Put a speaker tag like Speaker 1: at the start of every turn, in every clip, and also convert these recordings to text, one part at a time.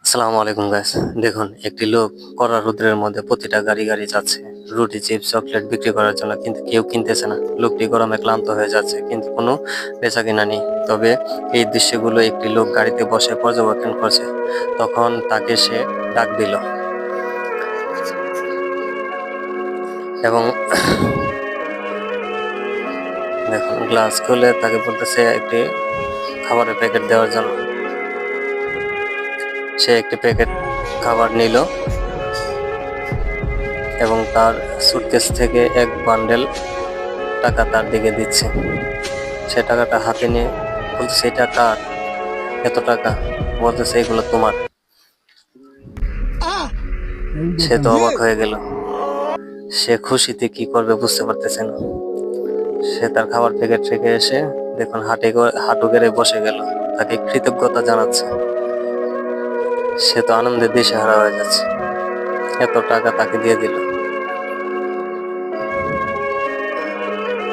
Speaker 1: আসসালামু আলাইকুম গাইস। দেখুন, একটি লোক কড়া রোদ্রের মধ্যে প্রতিটা গাড়ি গাড়ি যাচ্ছে রুটি, চিপস, চকলেট বিক্রি করার জন্য, কিন্তু কেউ কিনতেছে না। লোকটি গরমে ক্লান্ত হয়ে যাচ্ছে, কিন্তু কোনো বেচাকেনা নেই। তবে এই দৃশ্যগুলো একটি লোক গাড়িতে বসে পর্যবেক্ষণ করছে। তখন তাকে সে ডাক দিল এবং দেখুন, গ্লাস খুলে তাকে বলতেছে একটি খাবারের প্যাকেট দেওয়ার জন্য। সে একটি প্যাকেট খাবার নিল এবং তার সুটকেস থেকে এক বান্ডেল টাকা তার দিকে দিচ্ছে। সে টাকাটা হাতে নিয়ে বলতেছে, এটা কার? এত টাকা? বলতেছে, এগুলো তোমার। সে তো অবাক হয়ে গেল। সে খুশিতে কি করবে বুঝতে পারতেছে না। সে তার খাবার প্যাকেট রেখে এসে দেখুন হাঁটু গেড়ে বসে গেল, তাকে কৃতজ্ঞতা জানাচ্ছে। সে তো আনন্দে দিশেহারা হয়ে যাচ্ছে, এত টাকা তাকে দিয়ে দিল।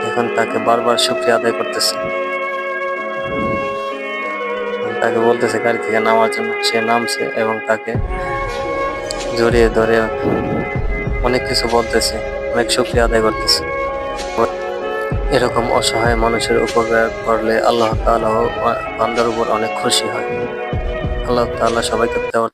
Speaker 1: এখন তাকে বারবার শুকরিয়া আদায় করতেছে, তাকে বলতেছে গাড়ি থেকে নামার জন্য। সে নামছে এবং তাকে জড়িয়ে ধরে অনেক কিছু বলতেছে, অনেক শুকরিয়া আদায় করতেছে। এরকম অসহায় মানুষের উপকার করলে আল্লাহ তাআলা বান্দার উপর অনেক খুশি হয়। আল্লাহ তাআলা সবাইকে দেওয়ার